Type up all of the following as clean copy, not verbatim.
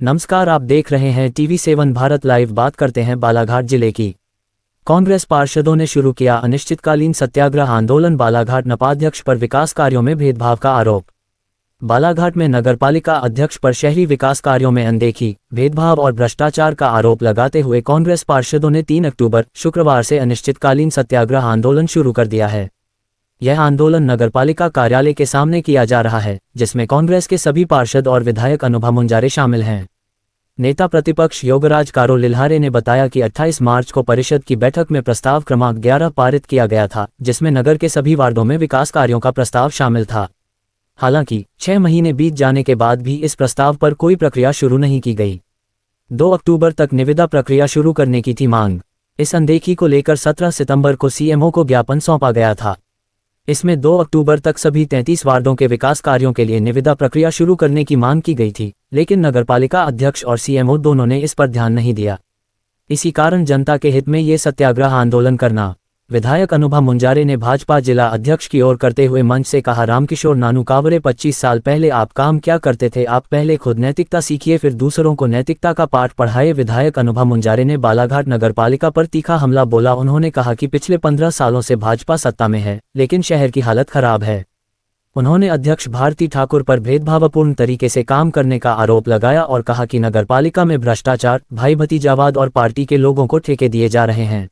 नमस्कार, आप देख रहे हैं TV7 भारत लाइव। बात करते हैं बालाघाट जिले की। कांग्रेस पार्षदों ने शुरू किया अनिश्चितकालीन सत्याग्रह आंदोलन। बालाघाट नपाध्यक्ष पर विकास कार्यों में भेदभाव का आरोप। बालाघाट में नगरपालिका अध्यक्ष पर शहरी विकास कार्यों में अनदेखी, भेदभाव और भ्रष्टाचार का आरोप लगाते हुए कांग्रेस पार्षदों ने 3 अक्टूबर शुक्रवार से अनिश्चितकालीन सत्याग्रह आंदोलन शुरू कर दिया है। यह आंदोलन नगरपालिका कार्यालय के सामने किया जा रहा है, जिसमें कांग्रेस के सभी पार्षद और विधायक अनुभव मुंजारे शामिल हैं। नेता प्रतिपक्ष योगराज कारो लिल्हारे ने बताया कि 28 मार्च को परिषद की बैठक में प्रस्ताव क्रमांक 11 पारित किया गया था, जिसमें नगर के सभी वार्डों में विकास कार्यों का प्रस्ताव शामिल था। हालांकि 6 महीने बीत जाने के बाद भी इस प्रस्ताव पर कोई प्रक्रिया शुरू नहीं की गई। 2 अक्टूबर तक निविदा प्रक्रिया शुरू करने की थी मांग। इस अनदेखी को लेकर 17 सितंबर को CMO को ज्ञापन सौंपा गया था। इसमें 2 अक्टूबर तक सभी 33 वार्डों के विकास कार्यों के लिए निविदा प्रक्रिया शुरू करने की मांग की गई थी, लेकिन नगरपालिका अध्यक्ष और CMO दोनों ने इस पर ध्यान नहीं दिया। इसी कारण जनता के हित में ये सत्याग्रह आंदोलन करना। विधायक अनुभव मुंजारे ने भाजपा जिला अध्यक्ष की ओर करते हुए मंच से कहा, रामकिशोर नानू कावरे 25 साल पहले आप काम क्या करते थे? आप पहले खुद नैतिकता सीखिए, फिर दूसरों को नैतिकता का पाठ पढ़ाए। विधायक अनुभव मुंजारे ने बालाघाट नगरपालिका पर तीखा हमला बोला। उन्होंने कहा कि पिछले 15 सालों से भाजपा सत्ता में है, लेकिन शहर की हालत खराब है। उन्होंने अध्यक्ष भारती ठाकुर पर भेदभावपूर्ण तरीके से काम करने का आरोप लगाया और कहा कि नगरपालिका में भ्रष्टाचार, भाई भतीजावाद और पार्टी के लोगों को ठेके दिए जा रहे हैं।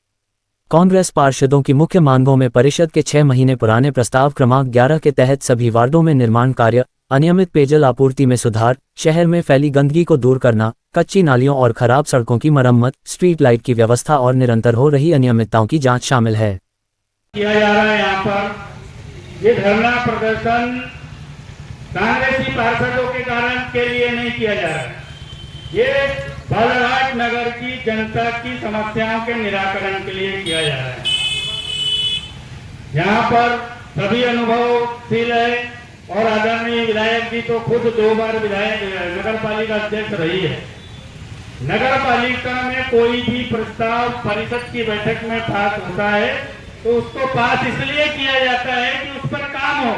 कांग्रेस पार्षदों की मुख्य मांगों में परिषद के 6 महीने पुराने प्रस्ताव क्रमांक 11 के तहत सभी वार्डों में निर्माण कार्य, अनियमित पेयजल आपूर्ति में सुधार, शहर में फैली गंदगी को दूर करना, कच्ची नालियों और खराब सड़कों की मरम्मत, स्ट्रीट लाइट की व्यवस्था और निरंतर हो रही अनियमितताओं की जांच शामिल है। किया जा रहा है। यहाँ पर ये धरना प्रदर्शन कांग्रेसी पार्षदों के कारण के लिए नहीं किया जा रहा है। ये बालाघाट नगर की जनता की समस्याओं के निराकरण के लिए किया जा रहा है। यहाँ पर सभी अनुभवशील है और आदरणीय विधायक जी तो खुद 2 बार विधायक नगर पालिका अध्यक्ष रही है। नगर पालिका में कोई भी प्रस्ताव परिषद की बैठक में पास होता है तो उसको पास इसलिए किया जाता है कि उस पर काम हो,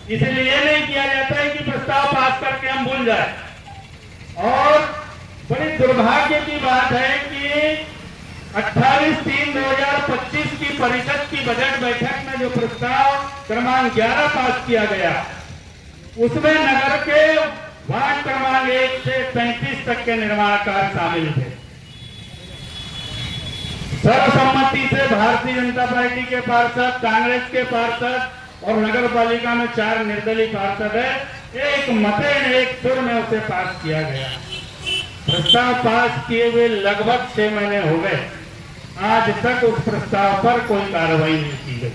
इसलिए नहीं किया जाता है कि प्रस्ताव पास करके हम भूल जाए। और बड़ी दुर्भाग्य की बात है कि 28/3/2025 की परिषद की बजट बैठक में जो प्रस्ताव क्रमांक 11 पास किया गया, उसमें नगर के वार्ड क्रमांक 1 से 35 तक के निर्माण कार्य शामिल थे। सर्वसम्मति से भारतीय जनता पार्टी के पार्षद, कांग्रेस के पार्षद और नगर पालिका में 4 निर्दलीय पार्षद है, एक मते एक सुर में उसे पास किया गया। प्रस्ताव पास किए हुए लगभग 6 महीने हो गए, आज तक उस प्रस्ताव पर कोई कार्रवाई नहीं की गई।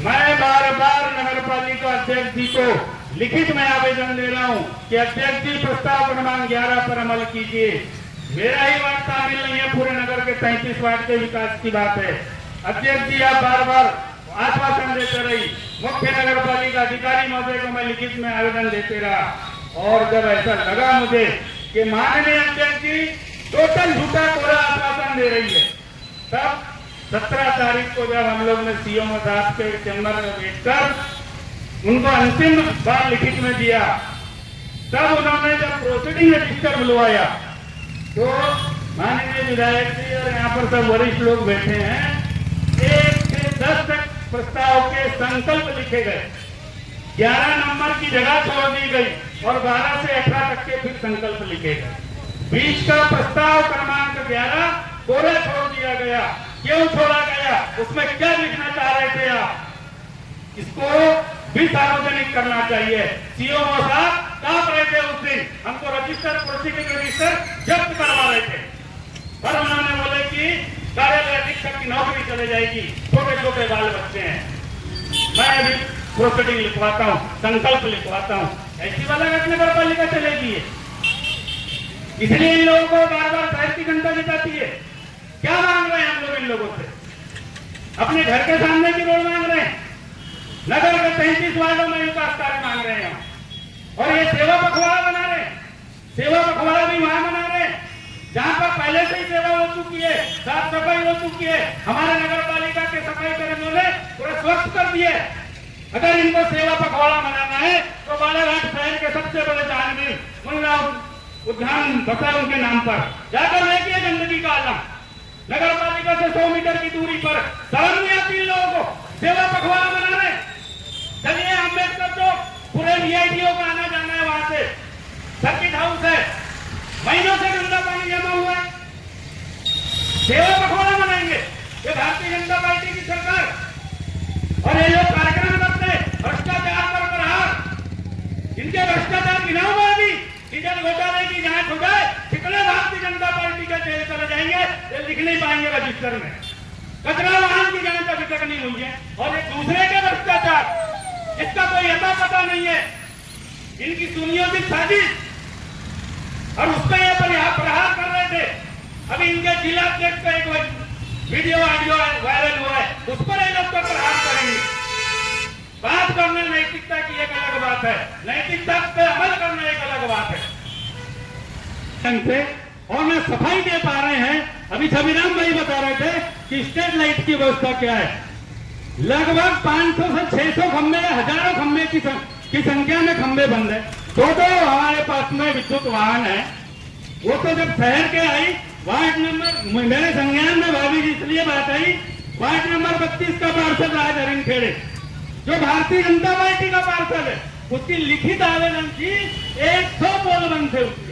मैं बार बार नगर पालिका अध्यक्ष जी को लिखित में आवेदन दे रहा हूं कि अध्यक्ष जी प्रस्ताव क्रमांक 11 पर अमल कीजिए। मेरा ही वार्ड शामिल नहीं है, पूरे नगर के 33 वार्ड के विकास की बात है। अध्यक्ष जी आप बार बार आश्वासन देते रही, मुख्य नगर पालिका अधिकारी महोदय को मैं लिखित में आवेदन देते रहा, और जब ऐसा लगा मुझे कि माननीय अध्यक्ष जी टोटल झूठा कोरा आश्वासन दे रही है, तब 17 तारीख को जब हम लोग ने CMO साहब के चैम्बर में बैठकर उनको अंतिम बार लिखित में दिया, तब उन्होंने जब प्रोसीडिंग रजिस्टर बुलवाया तो माननीय विधायक जी और यहाँ पर सब वरिष्ठ लोग बैठे हैं, 1 से 10 तक प्रस्ताव के संकल्प लिखे गए। 11 नंबर की जगह छोड़ दी गई और 12 से 18 तक के फिर संकल्प लिखे गए। बीच का प्रस्ताव क्रमांक 11 कोरा छोड़ दिया गया। क्यों छोड़ा गया? उसमें क्या लिखना चाह रहे थे आप? इसको भी सार्वजनिक करना चाहिए। CMO साहब कांप रहे थे उस दिन, हमको रजिस्टर, प्रोसीडिंग रजिस्टर जब्त करवा रहे थे, पर उन्होंने बोले कि कार्यालय अधीक्षक की नौकरी चले जाएगी, छोटे छोटे बाल बच्चे हैं। मैं अभी प्रोसीडिंग लिखवाता हूँ, संकल्प लिखवाता हूँ, ऐसी बालाघाट नगर पालिका चलेगी। इसलिए इन लोगों को बार बार शहर की जनता जिताती है। क्या मांग रहे हैं हम लोग इन लोगों से? अपने घर के सामने की रोड मांग रहे हैं, नगर के 33 वार्डों में विकास कार्य मांग रहे हैं, और ये सेवा पखवाड़ा बना रहे हैं। सेवा पखवाड़ा भी वहां बना रहे हैं जहां पर पहले से ही सेवा हो चुकी है, साफ सफाई हो चुकी है। हमारे नगर पालिका के सफाई कर्मियों ने पूरा स्वच्छ कर दिए। अगर इनको सेवा पखवाड़ा मनाना है तो बालाघाट शहर के सबसे बड़े जानवीर मुन्ना उद्यान बसा है उनके नाम पर, जाकर लेके गंदगी का आलम। नगर पालिका से 100 मीटर की दूरी पर शर्म नहीं आती इन लोगों को सेवा पखवाड़ा बनाने। चलिए अम्बेडकर चौक, पूरे वीआईपीओ का आना जाना है, वहां से सर्किट हाउस है, महीनों से गंदा पानी जमा हुआ है, सेवा पखवाड़ा बनाएंगे ये भारतीय जनता पार्टी की सरकार। और ये लोग कार्यक्रम करते भ्रष्टाचार पर प्रहार, इनके भ्रष्टाचार गिना हुआ है अभी, डीजल घोटाले की जांच हो जाए, कितने भारतीय जनता पार्टी का जेल चले जाएंगे ये लिख नहीं पाएंगे रजिस्टर में। कचरा वाहन की जांच अभी तक नहीं हुई है, और एक दूसरे के भ्रष्टाचार इसका कोई अता पता नहीं है, इनकी सुनियोजित साजिश, और उस पर यह प्रहार कर रहे थे। अभी इनके जिला अध्यक्ष का एक वीडियो ऑडियो वायरल हुआ है, उस पर ये लोग पर प्रहार करेंगे। बात करना नैतिकता की एक अलग बात है, नैतिकता पे अमल करना एक अलग बात है। से और मैं सफाई दे पा रहे हैं, अभी छविराम भाई बता रहे थे कि स्ट्रीट लाइट की व्यवस्था क्या है। लगभग 500 से 600 खंबे, हजारों खंबे की संख्या में खंबे बंद है। दो हमारे पास में विद्युत वाहन है, वो तो जब शहर के आई वार्ड नंबर, मेरे संज्ञान में भाभी जी इसलिए बात आई, वार्ड नंबर 32 का पार्षद राज हरिन खेड़े जो भारतीय जनता पार्टी का पार्षद है, उसकी लिखित आवेदन थी 100 पोल बंद थे, उसके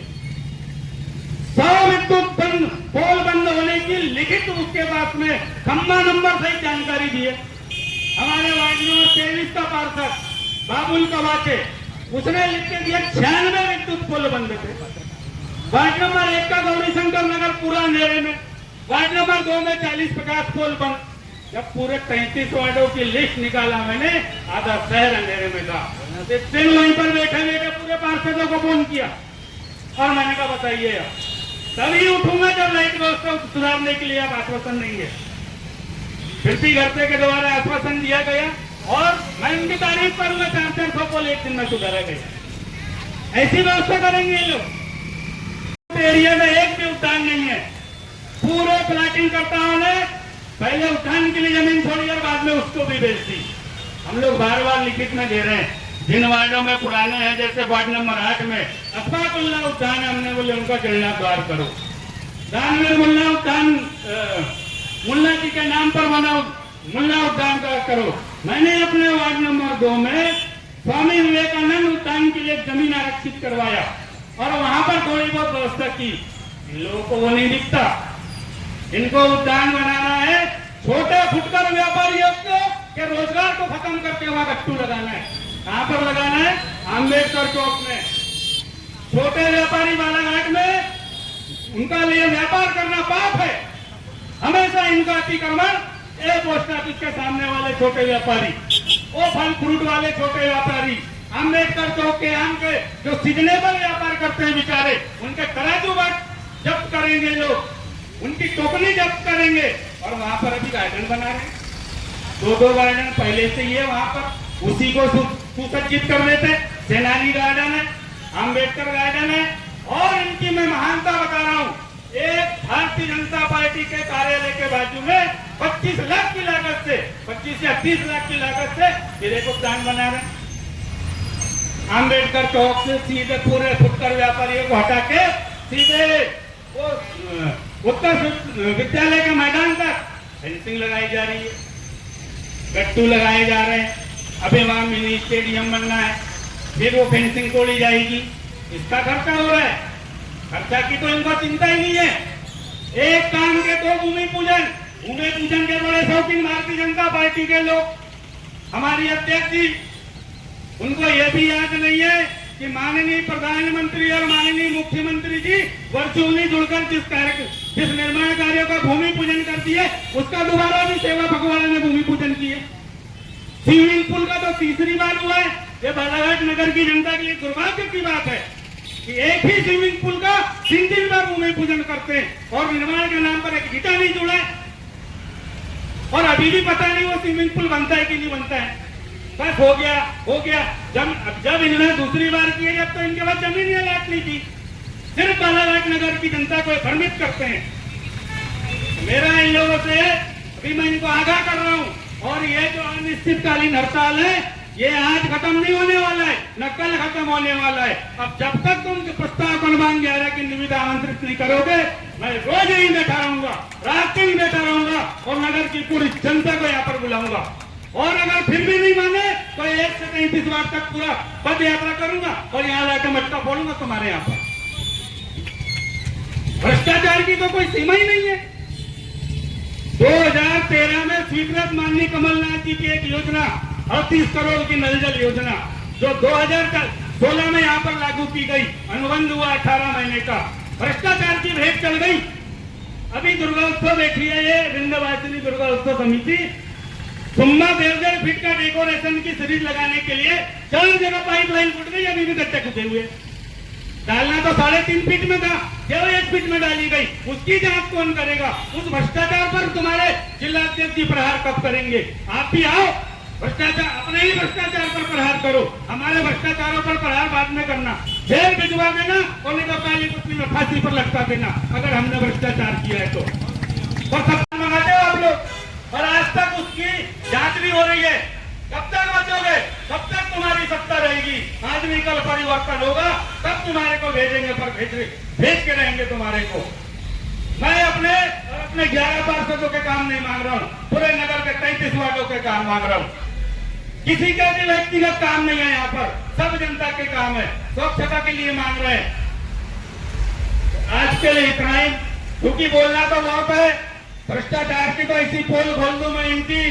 100 विद्युत पोल बंद होने की लिखित उसके पास में खंबा नंबर सहित जानकारी दी है। हमारे वार्ड नंबर 23 का पार्षद बाबुल कवाचे, उसने लिख के दिया 96 विद्युत पोल बंद थे। वार्ड नंबर 1 का गौरी शंकर नगर पूरा अंधेरे में, वार्ड नंबर 2 में 40-50 पोल बंद। जब पूरे 33 वार्डों की लिस्ट निकाला मैंने, आधा शहर अंधेरे में था। दिन वहीं पर बैठे बैठे पूरे पार्षदों को फोन किया और मैंने कहा बताइए, तभी उठूंगा जब लाइट व्यवस्था सुधारने के लिए आप आश्वासन देंगे। फिर भी घर के द्वारा आश्वासन दिया गया और मैं उनकी तारीफ करूंगा, 400 पोल एक दिन में सुधारा गया। ऐसी व्यवस्था करेंगे ये लोग। एरिया में एक भी उद्यान नहीं है, पूरे प्लाटिंग कर्ताओं ने पहले उद्यान के लिए जमीन छोड़ी और बाद में उसको भी बेच दी। हम लोग बार बार लिखित में दे रहे हैं, जिन वार्डों में पुराने हैं, जैसे वार्ड नंबर 8 में अफवाकुल्ला उद्यान है, हमने बोले उनका जीर्णोद्धार करो। दानवीर मुल्ला उद्यान मुल्ला जी के नाम पर बना मुल्ला उद्यान का करो। मैंने अपने वार्ड नंबर 2 में स्वामी विवेकानंद उद्यान के लिए जमीन आरक्षित करवाया और वहां पर थोड़ी बहुत व्यवस्था की। इन लोगों को वो नहीं दिखता, इनको उद्यान बनाना है छोटे फुटकर व्यापारियों के रोजगार को खत्म करके वहां गट्टू लगाना है। कहां पर लगाना है? अम्बेडकर चौक में। छोटे व्यापारी बालाघाट में, उनका लिए व्यापार करना पाप है। हमेशा इनका अतिक्रमण पोस्ट ऑफिस के सामने वाले छोटे व्यापारी, वो फल फ्रूट वाले छोटे व्यापारी, अम्बेडकर चौक के आम के जो सीजनेबल व्यापार करते हैं बेचारे, उनके तराजू बाट जब्त करेंगे लोग, उनकी टोकरी जब्त करेंगे। और वहां पर अभी गार्डन बना रहे हैं, 2 गार्डन पहले से ही है वहां पर, उसी को सुसज्जित कर देते। सेनानी गार्डन है, अम्बेडकर गार्डन है, और इनकी मैं महानता बता रहा हूं, एक भारतीय जनता पार्टी के कार्यालय के बाजू में 25 लाख की लागत से, 25 या 30 लाख की लागत से फिर एक उद्यान बना रहे हैं। अम्बेडकर चौक से सीधे पूरे फुटकर व्यापारियों को हटा के सीधे वो उत्तर विद्यालय के मैदान तक फेंसिंग लगाई जा रही है, गट्टू लगाए जा रहे हैं। अभी वहां मिनी स्टेडियम बनना है, फिर वो फेंसिंग तोड़ी जाएगी, इसका खर्चा हो रहा है। खर्चा की तो इनको चिंता ही नहीं है। एक काम के 2 भूमि पूजन के बड़े शौकीन भारतीय जनता पार्टी के लोग। हमारी अध्यक्ष जी, उनको यह भी याद नहीं है कि माननीय प्रधानमंत्री और माननीय मुख्यमंत्री जी वर्चुअली जुड़कर जिस निर्माण कार्यों का भूमि पूजन कर दिए, उसका दोबारा भी सेवा पखवाड़ा में भूमि पूजन किए। स्विमिंग पूल का तो तीसरी बार हुआ है। ये बालाघाट नगर की जनता के लिए दुर्भाग्य की बात है कि एक ही स्विमिंग पूल का 3 बार भूमि पूजन करते हैं और निर्माण के नाम पर एक ईंटा नहीं जुड़ा है, और अभी भी पता नहीं वो स्विमिंग पूल बनता है कि नहीं बनता है। बस हो गया। जब इन्होंने दूसरी बार किया, जब तो इनके पास जमीन ही अलॉट नहीं थी, सिर्फ बालाघाट नगर की जनता को भ्रमित करते हैं। मेरा इन लोगों से अभी मैं इनको आगाह कर रहा हूं, और ये जो अनिश्चितकालीन हड़ताल है, ये आज खत्म नहीं होने वाला है, न कल खत्म होने वाला है। अब जब तक तुम प्रस्ताव क्रमांक 11 की निविदा आमंत्रित नहीं करोगे, मैं रोज ही बैठा रहूंगा, रात दिन बैठा रहूंगा और नगर की पूरी जनता को यहाँ पर बुलाऊंगा। और अगर फिर भी नहीं माने तो 1 से 33 बार तक पूरा पद यात्रा करूंगा और यहाँ लाकर मटका फोड़ूंगा तुम्हारे यहाँ पर। भ्रष्टाचार की तो कोई सीमा ही नहीं है। 2013 में स्वीकृत माननीय कमलनाथ जी की एक योजना 38 करोड़ की नल जल योजना जो 2016 में यहाँ पर लागू की गई, अनुबंध हुआ 18 महीने का, भ्रष्टाचार की भेंट चल गई। अभी दुर्गा उत्सव देखी है, ये विंध्यवासिनी दुर्गा उत्सव समिति सुम्मा 1,500 फीट का डेकोरेशन की सीरीज लगाने के लिए 4 जगह पाइपलाइन फुट गई, अभी भी गट्टे खुदे हुए। डालना तो 3.5 फीट में था, केवल 1 फीट में डाली गई। उसकी जांच कौन करेगा? उस भ्रष्टाचार पर तुम्हारे जिलाध्यक्ष जी प्रहार कब करेंगे? आप भी आओ, भ्रष्टाचार अपने ही भ्रष्टाचार पर प्रहार करो, हमारे भ्रष्टाचारों पर प्रहार बाद में करना। जेल भिजवा देना और नहीं तो काली कुर्सी में फांसी पर लटका देना अगर हमने भ्रष्टाचार किया है तो। और सत्ता मंगाते हो आप लोग, और आज तक उसकी जांच भी हो रही है। कब तक बचोगे? कब तक तुम्हारी सत्ता रहेगी? आज भी कल परिवर्तन होगा, तब तुम्हारे को भेजेंगे, पर भेज के रहेंगे तुम्हारे को। मैं अपने 11 पार्षदों के काम नहीं मांग रहा हूँ, पूरे नगर के 33 वार्डों के काम मांग रहा हूँ। किसी का भी व्यक्तिगत काम नहीं है यहाँ पर, सब जनता के काम है, स्वच्छता के लिए मांग रहे हैं। आज के लिए इतना ही, क्योंकि बोलना तो बहुत है। भ्रष्टाचार की तो ऐसी पोल खोल दूं मैं इनकी।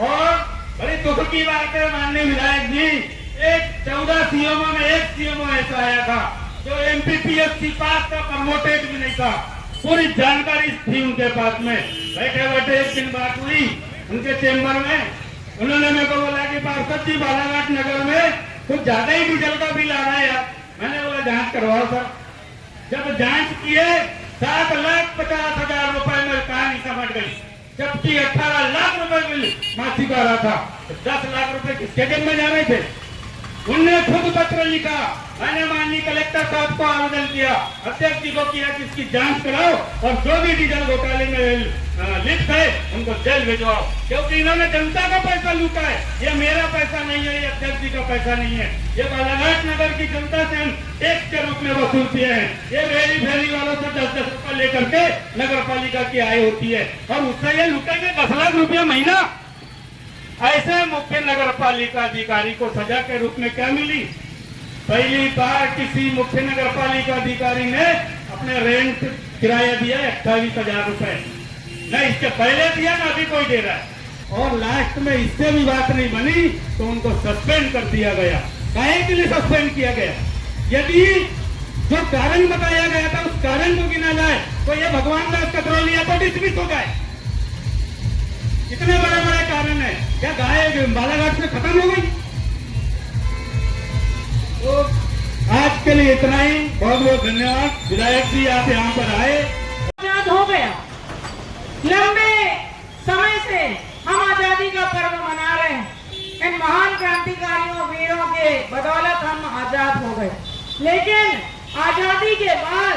और बड़ी दुख की बात है माननीय विधायक जी, एक 14 सीएमओ में एक सीएमओ ऐसा आया था जो एमपीपीएससी पास का, प्रमोटेड भी नहीं था, पूरी जानकारी थी उनके पास में। बैठे बैठे एक दिन बात हुई उनके चेंबर में, उन्होंने मेरे को बोला कि पार्षद जी बालाघाट नगर में कुछ ज्यादा ही डीजल का बिल आ रहा है यार। मैंने बोला जांच करवाओ सर। जब जांच किए 7,50,000 रुपए में कहानी समझ गई, जबकि 18 लाख रुपए बिल मासिक आ रहा था। 10 लाख रुपए किसके जेब में जा रहे थे? उनने खुद पत्र लिखा, मैंने माननीय कलेक्टर साहब को आवेदन किया, अध्यक्ष जी को किया कि इसकी जांच कराओ और जो भी डीजल घोटाले में लिप्त है उनको जेल भिजवाओ, क्योंकि इन्होंने जनता का पैसा लूटा है। ये मेरा पैसा नहीं है, ये अध्यक्ष जी का पैसा नहीं है, ये बालाघाट नगर की जनता से हम टैक्स के रूप में वसूल किए हैं। ये फेरी वालों से 10-10 रुपए लेकर के नगर पालिका की आय होती है और उससे ये लूटेंगे 10 लाख रुपया महीना। ऐसे मुख्य नगर पालिका अधिकारी को सजा के रूप में क्या मिली? पहली बार किसी मुख्य नगर पालिका अधिकारी ने अपने रेंट किराया दिया 28,000 रुपए, न इसके पहले दिया ना अभी कोई दे रहा है। और लास्ट में इससे भी बात नहीं बनी तो उनको सस्पेंड कर दिया गया। काहे के लिए सस्पेंड किया गया? यदि जो कारण बताया गया था उस कारण को गिना जाए तो ये भगवान दास कतरौलिया तो डिसमिस हो जाए। कितने बड़े बड़े कारण है, क्या गाय बालाघाट में खत्म हो गई? तो आज के लिए इतना ही, बहुत बहुत धन्यवाद। विधायक जी आप यहाँ पर आए। आजाद हो गया, लंबे समय से हम आजादी का पर्व मना रहे हैं। इन महान क्रांतिकारियों वीरों के बदौलत हम आजाद हो गए, लेकिन आजादी के बाद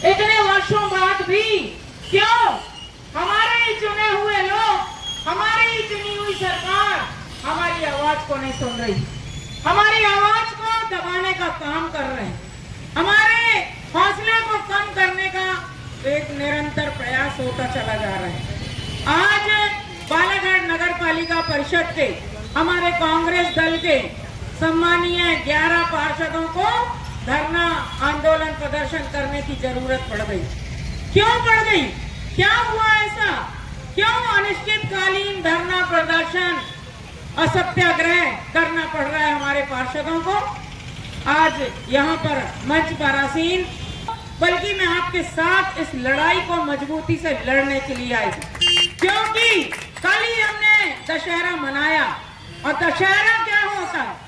इतने वर्षों बाद भी क्यों हमारे ही चुने हुए लोग, हमारी ही चुनी हुई सरकार हमारी आवाज को नहीं सुन रही, हमारी आवाज को दबाने का काम कर रहे हैं, हमारे हौसले को कम करने का एक निरंतर प्रयास होता चला जा रहा है। आज बालाघाट नगर पालिका परिषद के हमारे कांग्रेस दल के सम्मानीय 11 पार्षदों को धरना आंदोलन प्रदर्शन करने की जरूरत पड़ गई। क्यों पड़ गई? क्या हुआ ऐसा? क्यों अनिश्चितकालीन धरना प्रदर्शन असत्याग्रह करना पड़ रहा है हमारे पार्षदों को? आज यहाँ पर मंच पर आसीन, बल्कि मैं आपके साथ इस लड़ाई को मजबूती से लड़ने के लिए आई, क्योंकि कल ही हमने दशहरा मनाया। और दशहरा क्या होता है?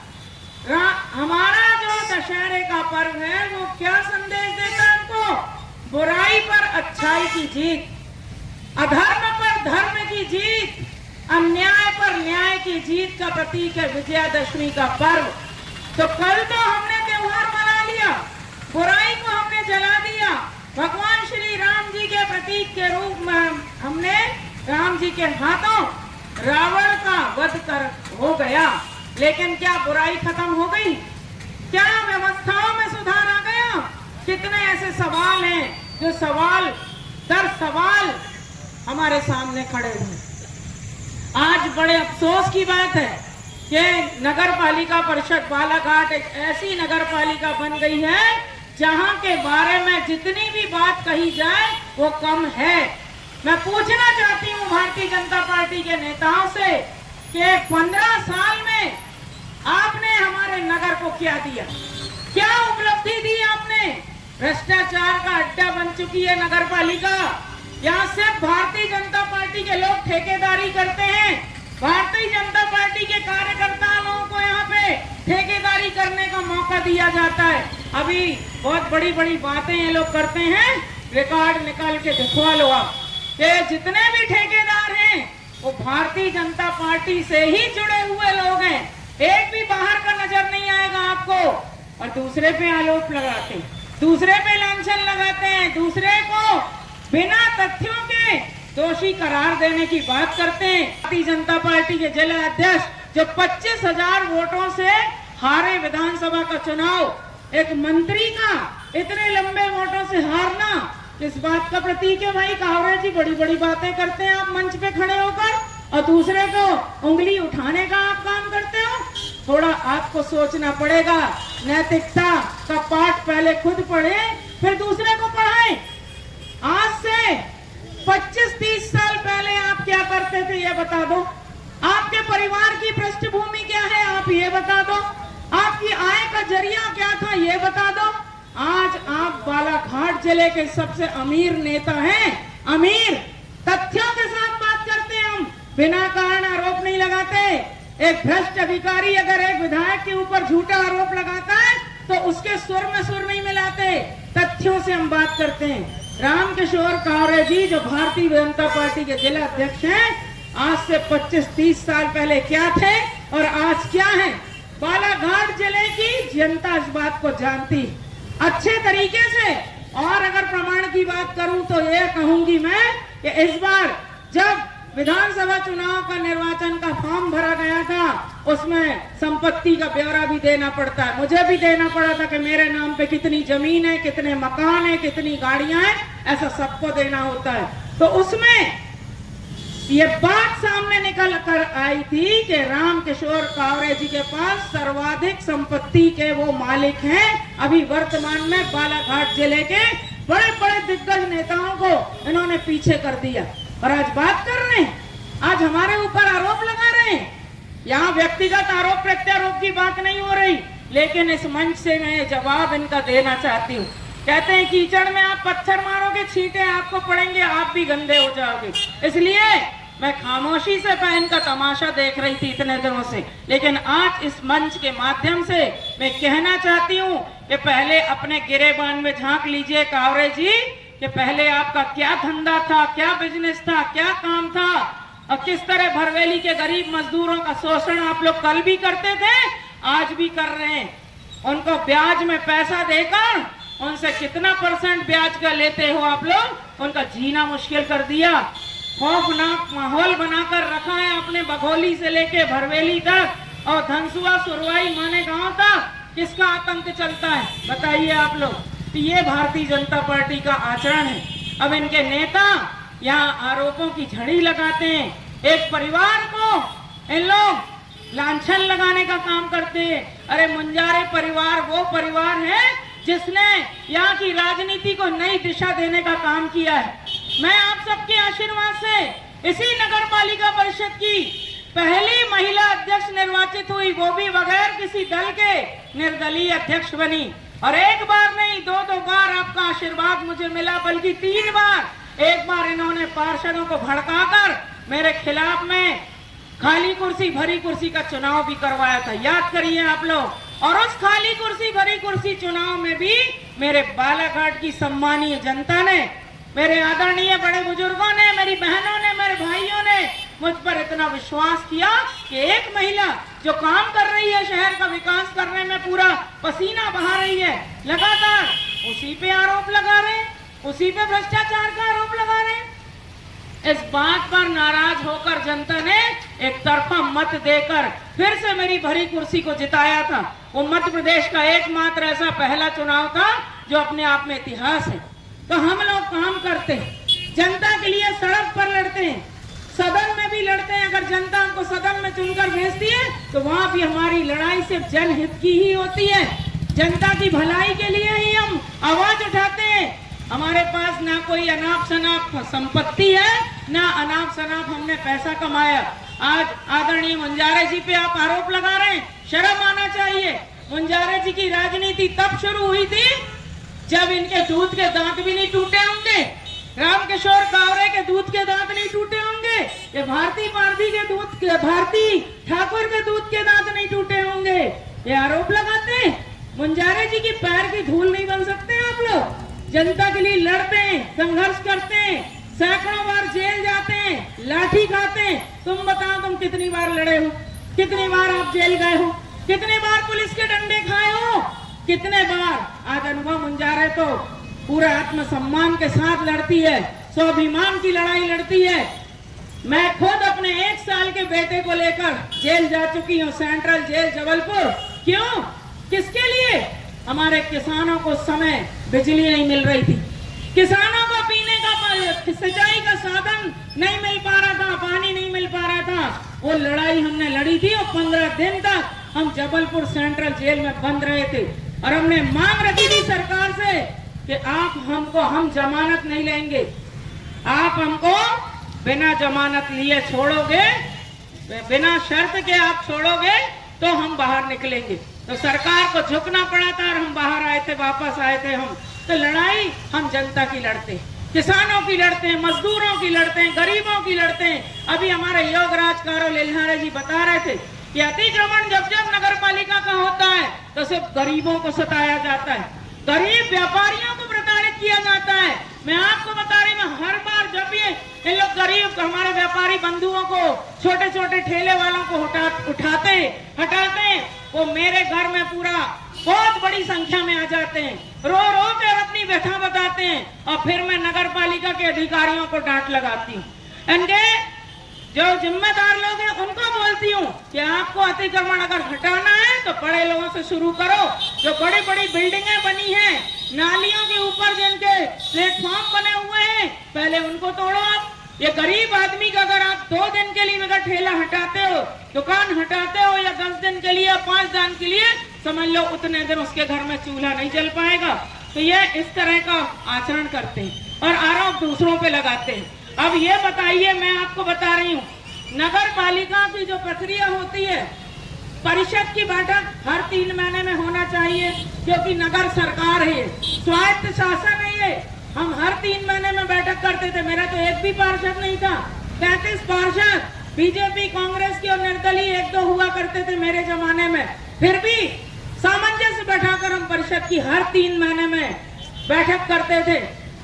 हमारा जो दशहरे का पर्व है वो क्या संदेश देता है हमको? बुराई पर अच्छाई की जीत, अधर्म पर धर्म की जीत, अन्याय पर न्याय की जीत का प्रतीक है विजयादशमी का पर्व। तो कल तो हमने त्योहार मना लिया, बुराई को हमने जला दिया, भगवान श्री राम जी के प्रतीक के रूप में हमने राम जी के हाथों रावण का वध कर हो गया। लेकिन क्या बुराई खत्म हो गई? क्या व्यवस्थाओं में सुधार आ गया? कितने ऐसे सवाल हैं जो सवाल दर सवाल हमारे सामने खड़े हुए। आज बड़े अफसोस की बात है कि नगर पालिका परिषद बालाघाट एक ऐसी नगर पालिका बन गई है जहां के बारे में जितनी भी बात कही जाए वो कम है। मैं पूछना चाहती हूं भारतीय जनता पार्टी के नेताओं से कि 15 साल में आपने हमारे नगर को क्या दिया, क्या उपलब्धि दी आपने? भ्रष्टाचार का अड्डा बन चुकी है नगर पालिका। यहाँ सिर्फ भारतीय जनता पार्टी के लोग ठेकेदारी करते हैं। भारतीय जनता पार्टी के कार्यकर्ता लोगों को यहाँ पे ठेकेदारी करने का मौका दिया जाता है। अभी बहुत बड़ी बड़ी बातें ये लोग करते हैं, रिकॉर्ड निकाल के दिखवा लो आप कि जितने भी ठेकेदार हैं वो भारतीय जनता पार्टी से ही जुड़े हुए लोग हैं। एक भी बाहर का नजर नहीं आएगा आपको। और दूसरे पे आरोप लगाते हैं, दूसरे पे लांछन लगाते हैं, दूसरे को बिना तथ्यों के दोषी करार देने की बात करते हैं। भारतीय जनता पार्टी के जिला अध्यक्ष जो 25,000 वोटों से हारे विधानसभा का चुनाव, एक मंत्री का इतने लंबे वोटों से हारना किस बात का प्रतीक है? भाई कावरे जी बड़ी बड़ी बातें करते हैं आप मंच पे खड़े होकर और दूसरे को उंगली उठाने का आप काम करते हो। थोड़ा आपको सोचना पड़ेगा। नैतिकता का पाठ पहले खुद पढ़े फिर दूसरे को पढ़ाएं। आज से 25-30 साल पहले आप क्या करते थे ये बता दो। आपके परिवार की पृष्ठभूमि क्या है आप ये बता दो। आपकी आय का जरिया क्या था ये बता दो। आज आप बालाघाट जिले के सबसे अमीर नेता हैं। अमीर तथ्यों के साथ बात करते हैं हम, बिना कारण आरोप नहीं लगाते। एक भ्रष्ट अधिकारी अगर एक विधायक के ऊपर झूठा आरोप लगाता है तो उसके सुर में सुर नहीं मिलाते, तथ्यों से हम बात करते हैं। रामकिशोर कावरे जी जो भारतीय जनता पार्टी के जिला अध्यक्ष हैं, आज से 25-30 साल पहले क्या थे और आज क्या है, बालाघाट जिले की जनता इस बात को जानती अच्छे तरीके से। और अगर प्रमाण की बात करूं तो ये कहूंगी मैं कि इस बार जब विधानसभा चुनाव का निर्वाचन का फॉर्म भरा गया था उसमें संपत्ति का ब्यौरा भी देना पड़ता है। मुझे भी देना पड़ा था कि मेरे नाम पे कितनी जमीन है, कितने मकान है, कितनी गाड़ियां हैं, ऐसा सबको देना होता है। तो उसमें ये बात सामने निकल कर आई थी कि रामकिशोर कावरे जी के पास सर्वाधिक संपत्ति के वो मालिक हैं। अभी वर्तमान में बालाघाट जिले के बड़े बड़े दिग्गज नेताओं को इन्होंने पीछे कर दिया और आज बात कर रहे हैं, आज हमारे ऊपर आरोप लगा रहे हैं। यहाँ व्यक्तिगत आरोप प्रत्यारोप की बात नहीं हो रही, लेकिन इस मंच से मैं जवाब इनका देना चाहती हूँ। कहते हैं कीचड़ में आप पत्थर मारोगे, छींटे आपको पड़ेंगे, आप भी गंदे हो जाओगे। इसलिए मैं खामोशी से इनका तमाशा देख रही थी इतने दिनों से, लेकिन आज इस मंच के माध्यम से मैं कहना चाहती हूँ कि पहले अपने गिरेबान में झांक लीजिए कावरे जी कि पहले आपका क्या धंधा था, क्या बिजनेस था, क्या काम था और किस तरह भरवेली के गरीब मजदूरों का शोषण आप लोग कल भी करते थे, आज भी कर रहे हैं। उनको ब्याज में पैसा देकर उनसे कितना % ब्याज का लेते हो आप लोग, उनका जीना मुश्किल कर दिया। खौफनाक माहौल बनाकर रखा है अपने बघौली से लेके भरवेली तक और धनसुआ सुरवाई माने गांव तक। किसका आतंक चलता है बताइए आप लोग। तो ये भारतीय जनता पार्टी का आचरण है। अब इनके नेता यहाँ आरोपों की झड़ी लगाते हैं, एक परिवार को इन लोग लांछन लगाने का काम करते हैं। अरे मुंजारे परिवार वो परिवार है जिसने यहाँ की राजनीति को नई दिशा देने का काम किया है। मैं आप सबके आशीर्वाद से इसी नगर पालिका परिषद की पहली महिला अध्यक्ष निर्वाचित हुई, वो भी बगैर किसी दल के निर्दलीय अध्यक्ष बनी। और एक बार नहीं, दो बार आपका आशीर्वाद मुझे मिला, बल्कि 3 बार। एक बार इन्होंने पार्षदों को भड़काकर मेरे खिलाफ में खाली कुर्सी भरी कुर्सी का चुनाव भी करवाया था, याद करिए आप लोग। और उस खाली कुर्सी भरी कुर्सी चुनाव में भी मेरे बालाघाट की सम्मानीय जनता ने, मेरे आदरणीय बड़े बुजुर्गों ने, मेरी बहनों ने, मेरे भाइयों ने मुझ पर इतना विश्वास किया कि एक महिला जो काम कर रही है, शहर का विकास करने में पूरा पसीना बहा रही है, लगातार उसी पे आरोप लगा रहे हैं, उसी पे भ्रष्टाचार का आरोप लगा रहे हैं। इस बात पर नाराज होकर जनता ने एक तरफा मत देकर फिर से मेरी भरी कुर्सी को जिताया था। वो मध्य प्रदेश का एकमात्र ऐसा पहला चुनाव था जो अपने आप में इतिहास है। तो हम लोग काम करते हैं, जनता के लिए सड़क पर लड़ते हैं, सदन में भी लड़ते हैं। अगर जनता हमको सदन में चुनकर भेजती है तो वहां भी हमारी लड़ाई सिर्फ जनहित की ही होती है। जनता की भलाई के लिए ही हम आवाज उठाते हैं। हमारे पास ना कोई अनाप शनाप संपत्ति है, ना अनाप शनाप हमने पैसा कमाया। आज आदरणीय मुंजारे जी पे आप आरोप लगा रहे हैं, शर्म आना चाहिए। मुंजारे जी की राजनीति तब शुरू हुई थी जब इनके दूध के दांत भी नहीं टूटे होंगे, रामकिशोर कावरे के दूध के दांत नहीं टूटे होंगे, ये भारती ठाकुर के दूध के दांत नहीं टूटे होंगे। ये आरोप लगाते हैं। मुंजारे जी की पैर की धूल नहीं बन सकते आप लोग। जनता के लिए लड़ते हैं, संघर्ष करते हैं, सैकड़ों बार जेल जाते हैं, लाठी खाते हैं। तुम बताओ, तुम कितनी बार लड़े हो, कितनी बार आप जेल गए हो, कितने बार पुलिस के डंडे खाए हो, कितने बार। आज अनुभव मुंजारे तो पूरा आत्मसम्मान के साथ लड़ती है, स्वाभिमान की लड़ाई लड़ती है। मैं खुद अपने 1 साल के बेटे को लेकर जेल जा चुकी हूँ, सेंट्रल जेल जबलपुर। क्यों? किसके लिए? हमारे किसानों को समय बिजली नहीं मिल रही थी, किसानों को पीने का सिंचाई का साधन नहीं मिल पा रहा था, पानी नहीं मिल पा रहा था। वो लड़ाई हमने लड़ी थी और 15 दिन तक हम जबलपुर सेंट्रल जेल में बंद रहे थे। और हमने मांग रखी थी सरकार से कि हम जमानत नहीं लेंगे, आप हमको बिना जमानत लिए छोड़ोगे, बिना शर्त के आप छोड़ोगे तो हम बाहर निकलेंगे। तो सरकार को झुकना पड़ा था और हम बाहर आए थे, वापस आए थे हम। तो लड़ाई हम जनता की लड़ते हैं, किसानों की लड़ते हैं, मजदूरों की लड़ते हैं, गरीबों की लड़ते हैं। अभी हमारे योगराज कारो लेल्हारे जी बता रहे थे कि अतिक्रमण जब जब नगर पालिका का होता है तो सिर्फ गरीबों को सताया जाता है, गरीब व्यापारियों को प्रताड़ित किया जाता है। मैं आपको बता रही हूँ, हर बार जब ये इन लोग गरीब हमारे व्यापारी बंधुओं को, छोटे छोटे ठेले वालों को हटाते, वो मेरे घर में पूरा बहुत बड़ी संख्या में आ जाते हैं, रो रो कर अपनी व्यथा बताते हैं। और फिर मैं नगर पालिका के अधिकारियों को डांट लगाती हूँ। इनके जो जिम्मेदार लोग हैं उनको बोलती हूँ कि आपको अतिक्रमण अगर हटाना है तो बड़े लोगों से शुरू करो। जो बड़ी बड़ी बिल्डिंगें बनी हैं, नालियों के ऊपर जिनके प्लेटफॉर्म बने हुए हैं, पहले उनको तोड़ो आप। ये गरीब आदमी का अगर आप 2 दिन के लिए अगर ठेला हटाते हो, दुकान हटाते हो, या 10 दिन के लिए, 5 दिन के लिए, समझ लो उतने दिन उसके घर में चूल्हा नहीं जल पाएगा। तो ये इस तरह का आचरण करते हैं और आरोप दूसरों पे लगाते हैं। अब ये बताइए, मैं आपको बता रही हूँ, नगर पालिका की जो प्रक्रिया होती है, परिषद की बैठक हर 3 महीने में होना चाहिए, क्योंकि नगर सरकार है, स्वायत्त शासन है ये। हम हर 3 महीने में बैठक करते थे। मेरा तो एक भी पार्षद नहीं था, 33 पार्षद बीजेपी, कांग्रेस की और निर्दलीय 1-2 हुआ करते थे मेरे जमाने में। फिर भी सामंजस्य बैठाकर हम परिषद की हर 3 महीने में बैठक करते थे।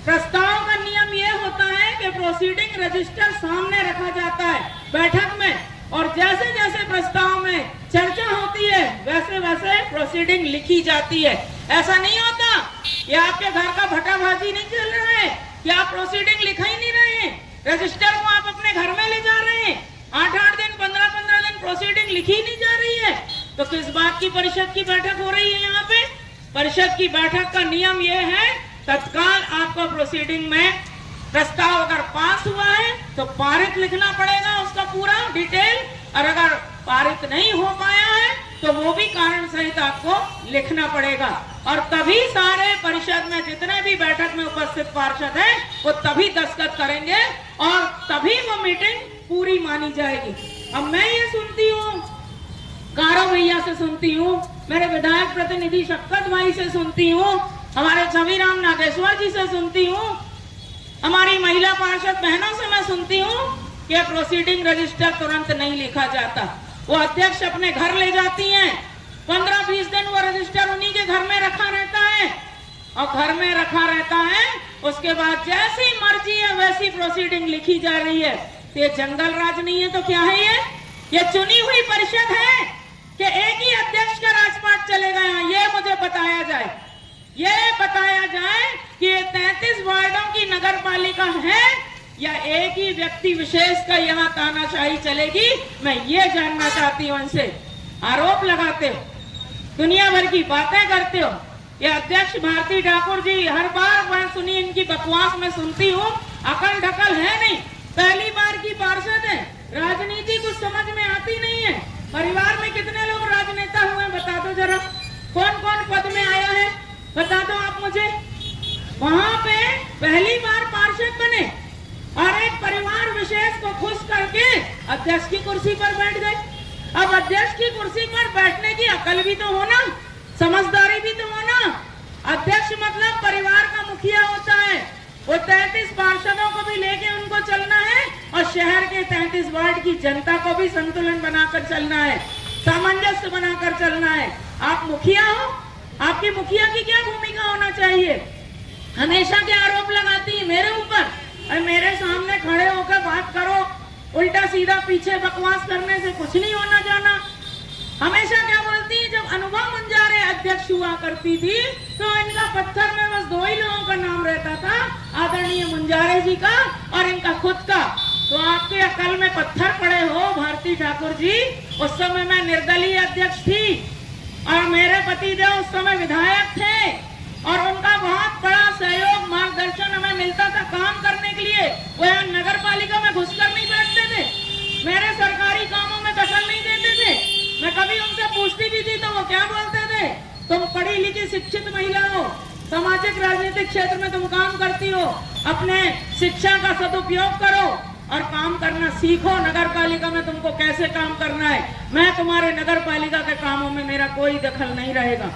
प्रस्ताव का नियम यह होता है कि प्रोसीडिंग रजिस्टर सामने रखा जाता है बैठक में, और जैसे जैसे प्रस्ताव में चर्चा होती है वैसे वैसे प्रोसीडिंग लिखी जाती है। ऐसा नहीं होता ये आपके घर का भटाभाजी नहीं चल रहा है कि आप प्रोसीडिंग लिखा ही नहीं रहे हैं, रजिस्टर को आप अपने घर में ले जा रहे हैं, 8-8 दिन 15-15 दिन प्रोसीडिंग लिखी नहीं जा रही है। तो किस बात की परिषद की बैठक हो रही है? यहाँ पे परिषद की बैठक का नियम यह है, तत्काल आपको प्रोसीडिंग में प्रस्ताव अगर पास हुआ है तो पारित लिखना पड़ेगा, उसका पूरा डिटेल, और अगर पारित नहीं हो पाया है तो वो भी कारण सहित आपको लिखना पड़ेगा। और तभी सारे परिषद में जितने भी बैठक में उपस्थित पार्षद हैं वो तभी दस्तखत करेंगे और तभी वो मीटिंग पूरी मानी जाएगी। अब मैं ये सुनती हूँ, कारो भैया से सुनती हूँ, मेरे विधायक प्रतिनिधि शक्कत भाई से सुनती हूँ, हमारे छविराम नागेश्वर जी से सुनती हूँ, हमारी महिला पार्षद बहनों से मैं सुनती हूँ कि प्रोसीडिंग रजिस्टर तुरंत नहीं लिखा जाता। वो अध्यक्ष अपने घर ले जाती हैं, 15-20 दिन वो रजिस्टर उन्हीं के घर में रखा रहता है, और घर में रखा रहता है, उसके बाद जैसी मर्जी है वैसी प्रोसीडिंग लिखी जा रही है। ये जंगल राज नहीं है तो क्या है? ये चुनी हुई परिषद है कि एक ही अध्यक्ष का राजपाट चलेगा यहाँ? ये मुझे बताया जाए, ये बताया जाए कि ये 33 वार्डों की नगर पालिका है या एक ही व्यक्ति विशेष का यहाँ तानाशाही चलेगी, मैं ये जानना चाहती हूँ इनसे। आरोप लगाते हो, दुनिया भर की बातें करते हो। ये अध्यक्ष भारती ठाकुर जी, हर बार मैं सुनी इनकी बकवास में सुनती हूँ, अकल ढकल है नहीं, पहली बार की पार्षद है, राजनीति कुछ समझ में आती नहीं है। परिवार में कितने लोग राजनेता हुए बता दो जरा, कौन कौन पद में आया है बता दो आप मुझे। वहां पे पहली बार पार्षद बने और एक परिवार विशेष को खुश करके अध्यक्ष की कुर्सी पर बैठ गए। अब अध्यक्ष की कुर्सी पर बैठने की अकल भी तो होना, समझदारी भी तो होना। अध्यक्ष मतलब परिवार का मुखिया होता है, वो 33 पार्षदों को भी लेके उनको चलना है और शहर के 33 वार्ड की जनता को भी संतुलन बनाकर चलना है, सामंजस्य बनाकर चलना है। आप मुखिया हो, आपकी मुखिया की क्या भूमिका होना चाहिए? हमेशा के आरोप लगाती है मेरे ऊपर, और मेरे सामने खड़े होकर बात करो, उल्टा सीधा पीछे बकवास करने से कुछ नहीं होना जाना। हमेशा क्या बोलती है, जब अनुभव मुंजारे अध्यक्ष हुआ करती थी तो इनका पत्थर में बस 2 ही लोगों का नाम रहता था, आदरणीय मुंजारे जी का और इनका खुद का। तो आपके अकल में पत्थर पड़े हो भारती ठाकुर जी। उस समय मैं निर्दलीय अध्यक्ष थी और मेरे पतिदेव उस समय विधायक थे और उनका बहुत बड़ा सहयोग मार्गदर्शन हमें मिलता था काम करने के लिए। वो यहाँ नगर पालिका में घुसकर नहीं बैठते थे, मेरे सरकारी कामों में दखल नहीं देते थे। मैं कभी उनसे पूछती भी थी तो वो क्या बोलते थे, तुम पढ़ी लिखी शिक्षित महिला हो, सामाजिक राजनीतिक क्षेत्र में तुम काम करती हो, अपने शिक्षा का सदुपयोग करो और काम करना सीखो। नगर पालिका में तुमको कैसे काम करना है, मैं तुम्हारे नगर पालिका के कामों में मेरा कोई दखल नहीं रहेगा।